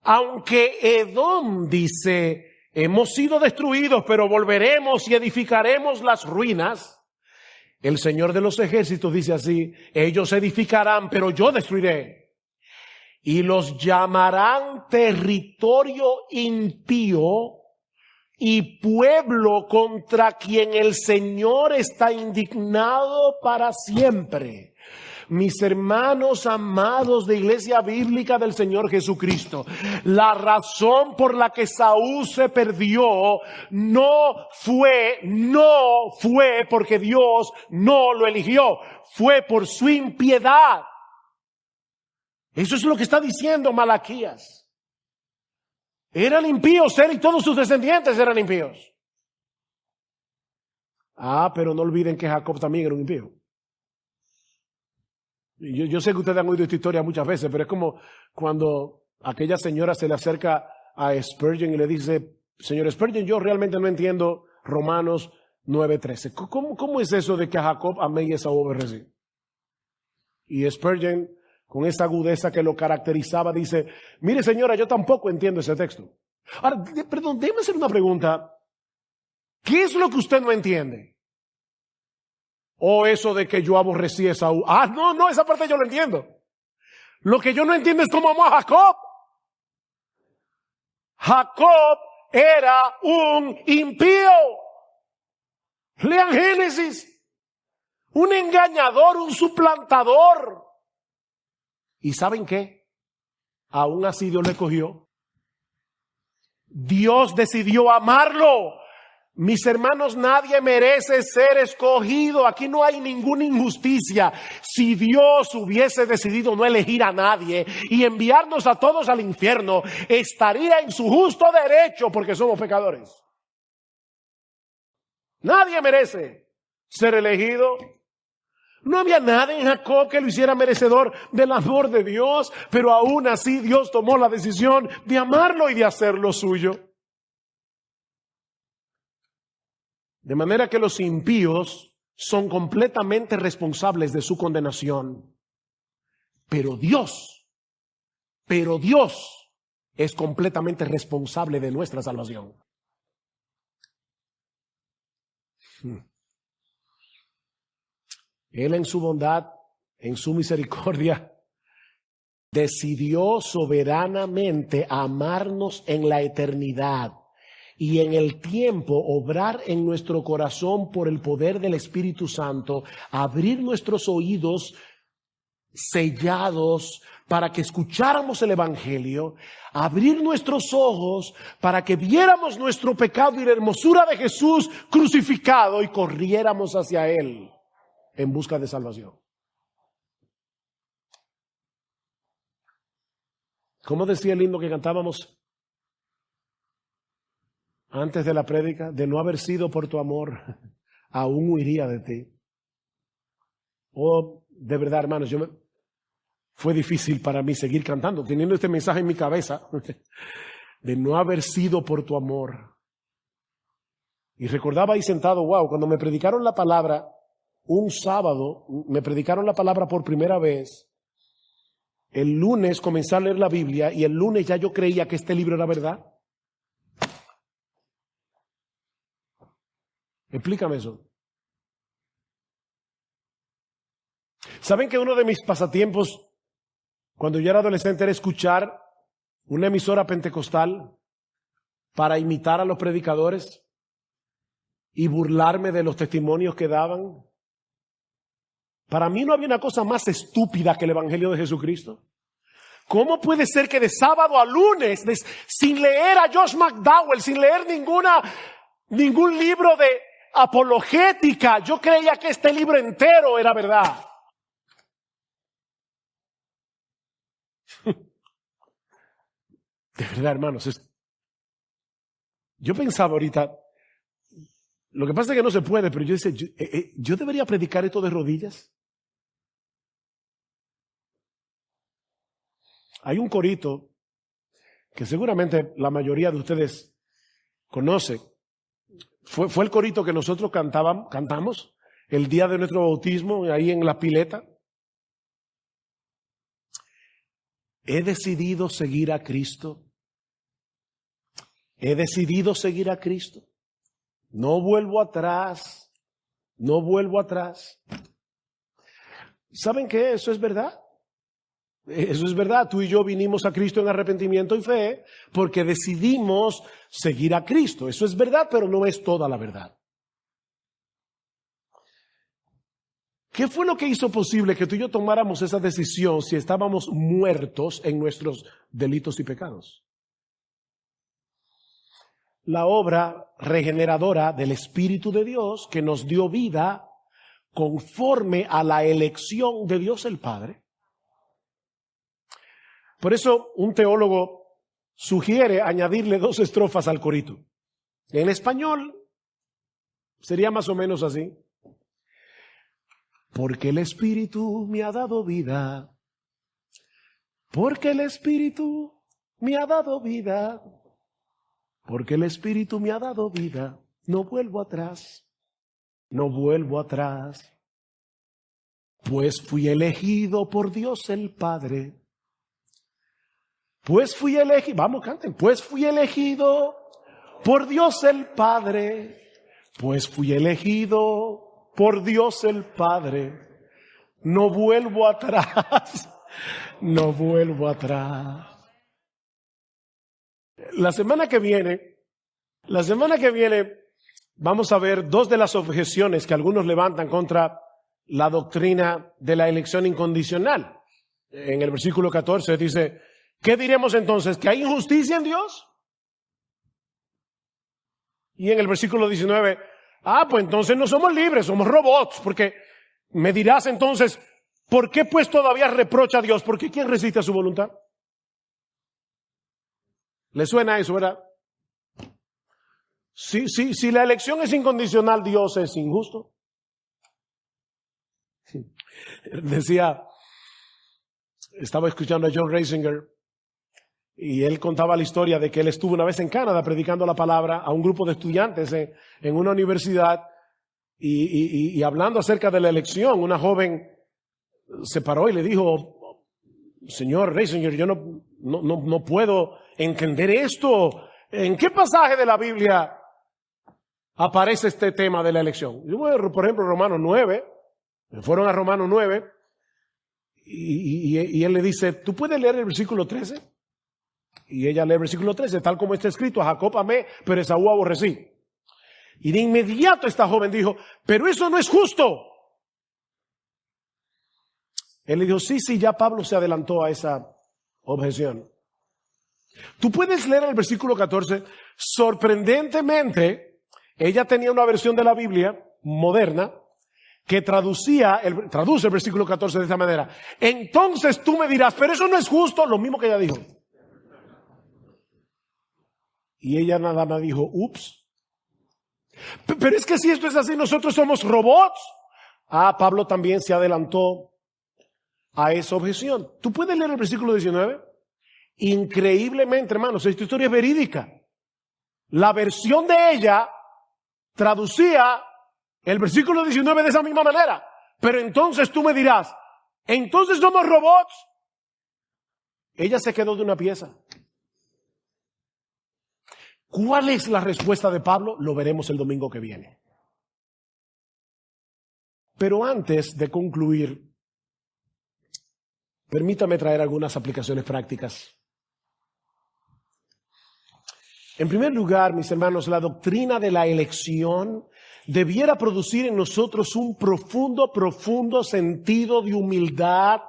Speaker 1: Aunque Edom dice, hemos sido destruidos, pero volveremos y edificaremos las ruinas. El Señor de los ejércitos dice así, ellos edificarán, pero yo destruiré. y los llamarán territorio impío y pueblo contra quien el Señor está indignado para siempre. Mis hermanos amados de Iglesia Bíblica del Señor Jesucristo, la razón por la que Saúl se perdió no fue porque Dios no lo eligió, fue por su impiedad. Eso es lo que está diciendo Malaquías. Eran impíos él y todos sus descendientes eran impíos. Pero no olviden que Jacob también era un impío. Yo sé que ustedes han oído esta historia muchas veces, pero es como cuando aquella señora se le acerca a Spurgeon y le dice: señor Spurgeon, yo realmente no entiendo Romanos 9:13. ¿Cómo es eso de que a Jacob amé y Esaú aborrecí? Y Spurgeon, con esa agudeza que lo caracterizaba, dice: mire señora, yo tampoco entiendo ese texto. Ahora, perdón, déjeme hacer una pregunta. ¿Qué es lo que usted no entiende? O eso de que yo aborrecí a Esaú. No, esa parte yo lo entiendo. Lo que yo no entiendo es cómo amó a Jacob. Jacob era un impío. Lean Génesis. Un engañador, un suplantador. ¿Y saben qué? Aún así Dios le escogió. Dios decidió amarlo. Mis hermanos, nadie merece ser escogido. Aquí no hay ninguna injusticia. Si Dios hubiese decidido no elegir a nadie y enviarnos a todos al infierno, estaría en su justo derecho porque somos pecadores. Nadie merece ser elegido. No había nada en Jacob que lo hiciera merecedor del amor de Dios, pero aún así Dios tomó la decisión de amarlo y de hacerlo suyo. De manera que los impíos son completamente responsables de su condenación. Pero Dios es completamente responsable de nuestra salvación. Él en su bondad, en su misericordia, decidió soberanamente amarnos en la eternidad y en el tiempo obrar en nuestro corazón por el poder del Espíritu Santo, abrir nuestros oídos sellados para que escucháramos el Evangelio, abrir nuestros ojos para que viéramos nuestro pecado y la hermosura de Jesús crucificado y corriéramos hacia Él en busca de salvación. ¿Cómo decía el himno que cantábamos antes de la prédica? De no haber sido por tu amor, aún huiría de ti. Oh, de verdad, hermanos, fue difícil para mí seguir cantando, teniendo este mensaje en mi cabeza, de no haber sido por tu amor. Y recordaba ahí sentado, cuando me predicaron la palabra, un sábado, me predicaron la palabra por primera vez. El lunes comencé a leer la Biblia y el lunes ya yo creía que este libro era verdad. Explícame eso. ¿Saben que uno de mis pasatiempos cuando yo era adolescente era escuchar una emisora pentecostal para imitar a los predicadores y burlarme de los testimonios que daban? Para mí no había una cosa más estúpida que el Evangelio de Jesucristo. ¿Cómo puede ser que de sábado a lunes, sin leer a Josh McDowell, sin leer ningún libro de apologética, yo creía que este libro entero era verdad? De verdad, hermanos, yo pensaba ahorita, lo que pasa es que no se puede, pero yo decía, yo debería predicar esto de rodillas. Hay un corito que seguramente la mayoría de ustedes conoce. Fue el corito que nosotros cantamos el día de nuestro bautismo, ahí en la pileta. He decidido seguir a Cristo. He decidido seguir a Cristo. No vuelvo atrás. No vuelvo atrás. ¿Saben qué? Eso es verdad. Eso es verdad, tú y yo vinimos a Cristo en arrepentimiento y fe porque decidimos seguir a Cristo. Eso es verdad, pero no es toda la verdad. ¿Qué fue lo que hizo posible que tú y yo tomáramos esa decisión si estábamos muertos en nuestros delitos y pecados? La obra regeneradora del Espíritu de Dios que nos dio vida conforme a la elección de Dios el Padre. Por eso un teólogo sugiere añadirle 2 estrofas al corito. En español sería más o menos así. Porque el Espíritu me ha dado vida. Porque el Espíritu me ha dado vida. Porque el Espíritu me ha dado vida. No vuelvo atrás. No vuelvo atrás. Pues fui elegido por Dios el Padre. Pues fui elegido, vamos, canten. Pues fui elegido por Dios el Padre. Pues fui elegido por Dios el Padre. No vuelvo atrás. No vuelvo atrás. La semana que viene, vamos a ver 2 de las objeciones que algunos levantan contra la doctrina de la elección incondicional. En el versículo 14 dice, ¿qué diremos entonces? ¿Que hay injusticia en Dios? Y en el versículo 19, pues entonces no somos libres, somos robots, porque me dirás entonces, ¿por qué pues todavía reprocha a Dios? Porque ¿quién resiste a su voluntad? ¿Le suena eso, verdad? Si la elección es incondicional, Dios es injusto. Estaba escuchando a John Reisinger y él contaba la historia de que él estuvo una vez en Canadá predicando la palabra a un grupo de estudiantes en una universidad y hablando acerca de la elección, una joven se paró y le dijo, señor Reisinger, yo no puedo entender esto. ¿En qué pasaje de la Biblia aparece este tema de la elección? Por ejemplo, Romanos 9, fueron a Romanos 9 y él le dice, ¿tú puedes leer el versículo 13? Y ella lee el versículo 13, tal como está escrito, a Jacob amé, pero a Esaú aborrecí. Y de inmediato esta joven dijo, pero eso no es justo. Él le dijo, sí, ya Pablo se adelantó a esa objeción. Tú puedes leer el versículo 14, sorprendentemente, ella tenía una versión de la Biblia moderna que traduce el versículo 14 de esta manera. Entonces tú me dirás, pero eso no es justo, lo mismo que ella dijo. Y ella nada más dijo, ups. Pero es que si esto es así, nosotros somos robots. Pablo también se adelantó a esa objeción. ¿Tú puedes leer el versículo 19? Increíblemente, hermanos, esta historia es verídica. La versión de ella traducía el versículo 19 de esa misma manera. Pero entonces tú me dirás, ¿entonces somos robots? Ella se quedó de una pieza. ¿Cuál es la respuesta de Pablo? Lo veremos el domingo que viene. Pero antes de concluir, permítame traer algunas aplicaciones prácticas. En primer lugar, mis hermanos, la doctrina de la elección debiera producir en nosotros un profundo sentido de humildad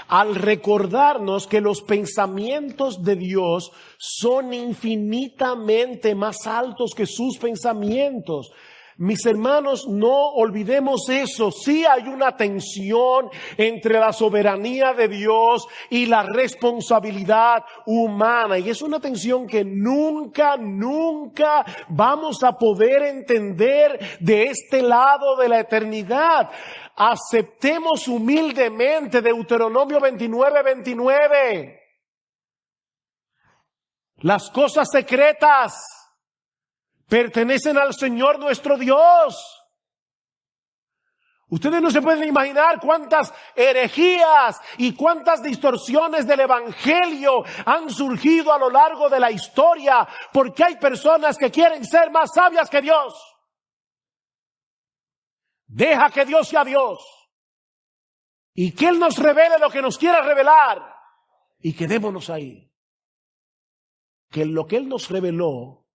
Speaker 1: al recordarnos que los pensamientos de Dios son infinitamente más altos que sus pensamientos. Mis hermanos, no olvidemos eso. Sí hay una tensión entre la soberanía de Dios y la responsabilidad humana. Y es una tensión que nunca vamos a poder entender de este lado de la eternidad. Aceptemos humildemente Deuteronomio 29:29. Las cosas secretas pertenecen al Señor nuestro Dios. Ustedes no se pueden imaginar cuántas herejías y cuántas distorsiones del evangelio han surgido a lo largo de la historia porque hay personas que quieren ser más sabias que Dios. Deja que Dios sea Dios. y que Él nos revele lo que nos quiera revelar y quedémonos ahí. Que lo que Él nos reveló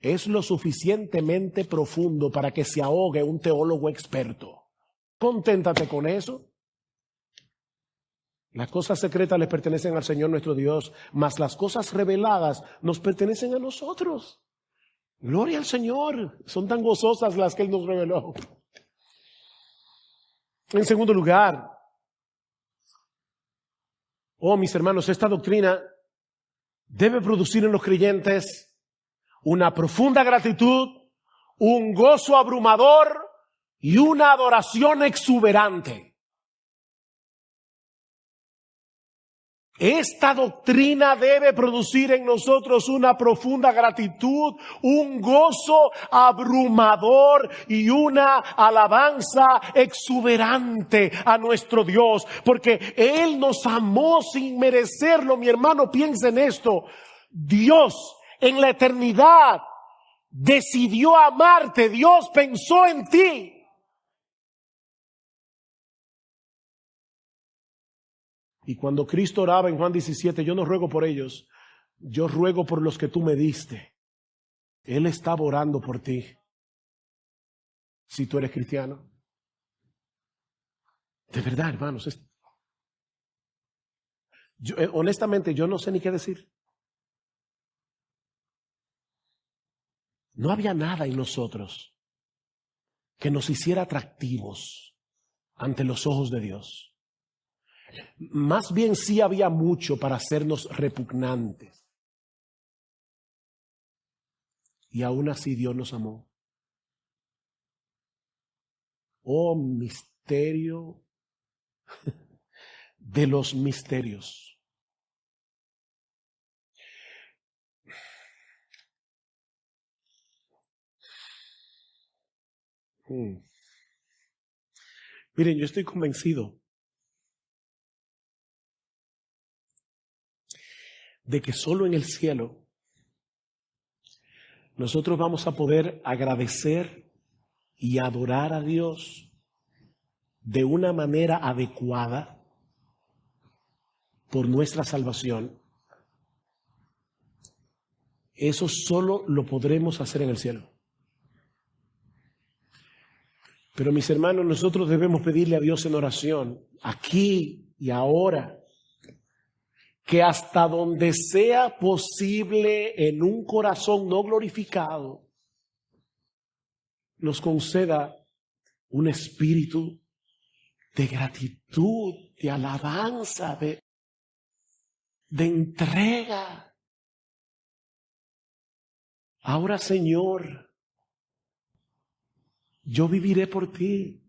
Speaker 1: es lo suficientemente profundo para que se ahogue un teólogo experto. Conténtate con eso. Las cosas secretas les pertenecen al Señor nuestro Dios, mas las cosas reveladas nos pertenecen a nosotros. Gloria al Señor. Son tan gozosas las que Él nos reveló. En segundo lugar, oh mis hermanos, esta doctrina debe producir en los creyentes una profunda gratitud, un gozo abrumador y una adoración exuberante. Esta doctrina debe producir en nosotros una profunda gratitud, un gozo abrumador y una alabanza exuberante a nuestro Dios, porque Él nos amó sin merecerlo. Mi hermano, piensa en esto. Dios en la eternidad decidió amarte. Dios pensó en ti. Y cuando Cristo oraba en Juan 17, yo no ruego por ellos, yo ruego por los que tú me diste. Él estaba orando por ti. Si tú eres cristiano. De verdad, hermanos. Honestamente, yo no sé ni qué decir. No había nada en nosotros que nos hiciera atractivos ante los ojos de Dios. Más bien sí había mucho para hacernos repugnantes. Y aún así Dios nos amó. Oh, misterio de los misterios. Miren, yo estoy convencido de que solo en el cielo nosotros vamos a poder agradecer y adorar a Dios de una manera adecuada por nuestra salvación. Eso solo lo podremos hacer en el cielo. Pero mis hermanos, nosotros debemos pedirle a Dios en oración, aquí y ahora, que hasta donde sea posible en un corazón no glorificado, nos conceda un espíritu de gratitud, de alabanza, de entrega. Ahora, Señor, yo viviré por ti,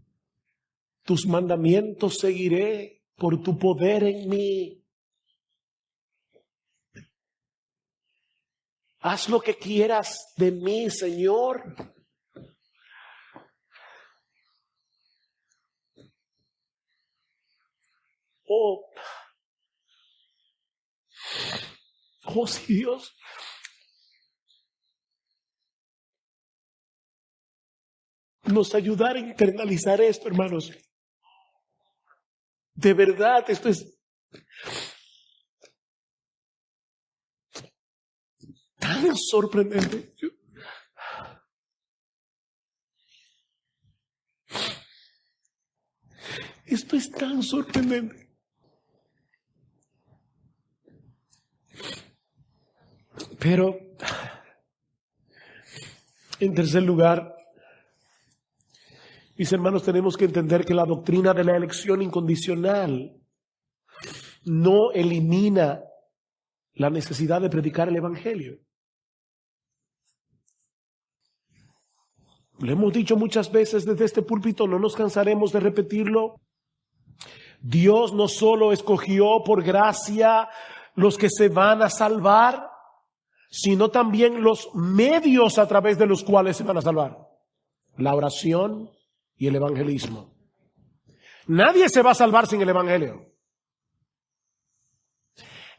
Speaker 1: tus mandamientos seguiré por tu poder en mí. Haz lo que quieras de mí, Señor. Oh, sí, Dios. Nos ayudar a internalizar esto, hermanos. De verdad, esto es tan sorprendente. Esto es tan sorprendente. Pero, en tercer lugar, mis hermanos, tenemos que entender que la doctrina de la elección incondicional no elimina la necesidad de predicar el Evangelio. Lo hemos dicho muchas veces desde este púlpito, no nos cansaremos de repetirlo. Dios no solo escogió por gracia los que se van a salvar, sino también los medios a través de los cuales se van a salvar. La oración y el evangelismo. Nadie se va a salvar sin el evangelio.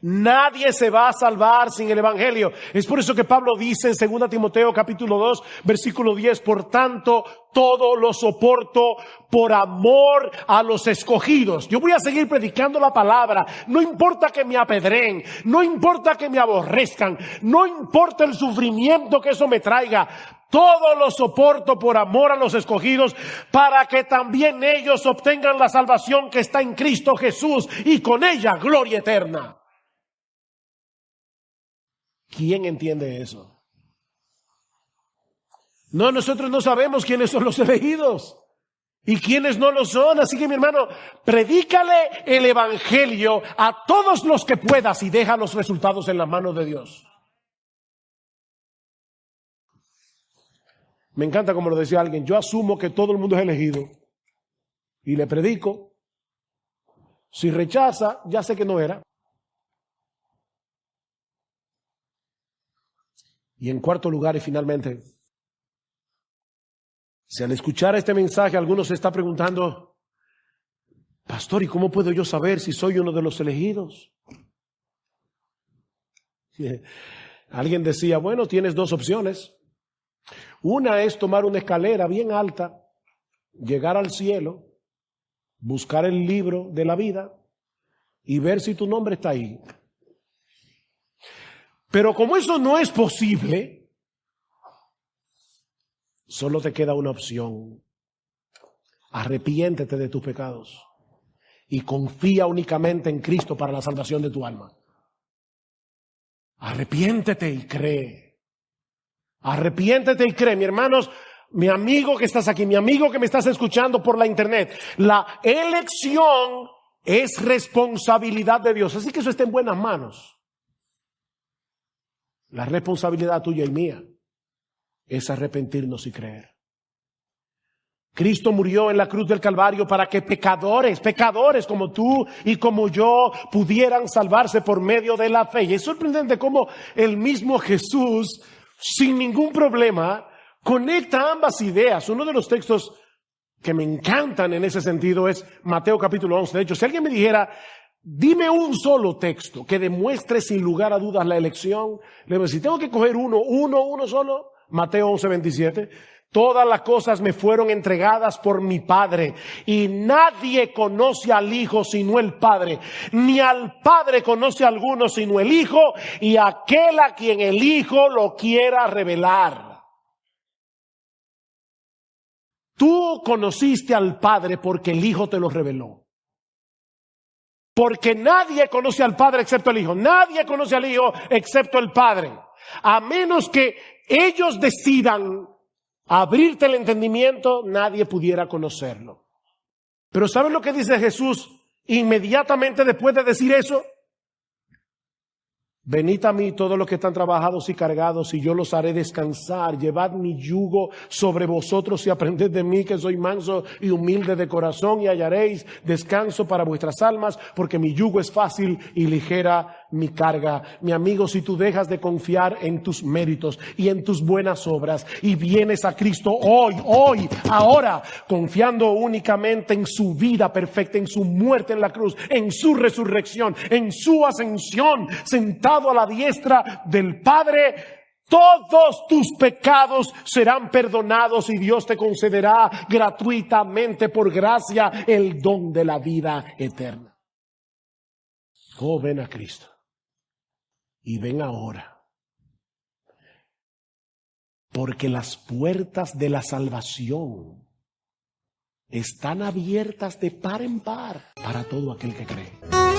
Speaker 1: Nadie se va a salvar sin el evangelio. Es por eso que Pablo dice en 2 Timoteo capítulo 2, versículo 10, por tanto, todo lo soporto por amor a los escogidos. Yo voy a seguir predicando la palabra. No importa que me apedreen, no importa que me aborrezcan, no importa el sufrimiento que eso me traiga. Todo lo soporto por amor a los escogidos, para que también ellos obtengan la salvación que está en Cristo Jesús y con ella gloria eterna. ¿Quién entiende eso? No, nosotros no sabemos quiénes son los elegidos y quiénes no lo son. Así que, mi hermano, predícale el evangelio a todos los que puedas y deja los resultados en las manos de Dios. Me encanta como lo decía alguien, yo asumo que todo el mundo es elegido y le predico. Si rechaza, ya sé que no era. Y en cuarto lugar y finalmente, si al escuchar este mensaje alguno se está preguntando, pastor, ¿y cómo puedo yo saber si soy uno de los elegidos? Alguien decía, bueno, tienes dos opciones. Una es tomar una escalera bien alta, llegar al cielo, buscar el libro de la vida y ver si tu nombre está ahí. Pero como eso no es posible, solo te queda una opción. Arrepiéntete de tus pecados y confía únicamente en Cristo para la salvación de tu alma. Arrepiéntete y cree. Arrepiéntete y cree, mi hermanos, mi amigo que estás aquí, mi amigo que me estás escuchando por la internet. La elección es responsabilidad de Dios, así que eso está en buenas manos. La responsabilidad tuya y mía es arrepentirnos y creer. Cristo murió en la cruz del Calvario para que pecadores como tú y como yo pudieran salvarse por medio de la fe. Y es sorprendente cómo el mismo Jesús, sin ningún problema, conecta ambas ideas. Uno de los textos que me encantan en ese sentido es Mateo capítulo 11. De hecho, si alguien me dijera, dime un solo texto que demuestre sin lugar a dudas la elección, le voy a decir, tengo que coger uno solo. Mateo 11, 27. Todas las cosas me fueron entregadas por mi Padre, y nadie conoce al Hijo sino el Padre, ni al Padre conoce a alguno sino el Hijo, y aquel a quien el Hijo lo quiera revelar. Tú conociste al Padre porque el Hijo te lo reveló. Porque nadie conoce al Padre excepto el Hijo. Nadie conoce al Hijo excepto el Padre. A menos que ellos decidan abrirte el entendimiento, nadie pudiera conocerlo. Pero ¿saben lo que dice Jesús inmediatamente después de decir eso? Venid a mí todos los que están trabajados y cargados, y yo los haré descansar. Llevad mi yugo sobre vosotros y aprended de mí, que soy manso y humilde de corazón, y hallaréis descanso para vuestras almas, porque mi yugo es fácil y ligera mi carga. Mi amigo, si tú dejas de confiar en tus méritos y en tus buenas obras y vienes a Cristo hoy, ahora, confiando únicamente en su vida perfecta, en su muerte en la cruz, en su resurrección, en su ascensión, sentado a la diestra del Padre, todos tus pecados serán perdonados y Dios te concederá gratuitamente por gracia el don de la vida eterna. Oh, ven a Cristo y ven ahora, porque las puertas de la salvación están abiertas de par en par para todo aquel que cree.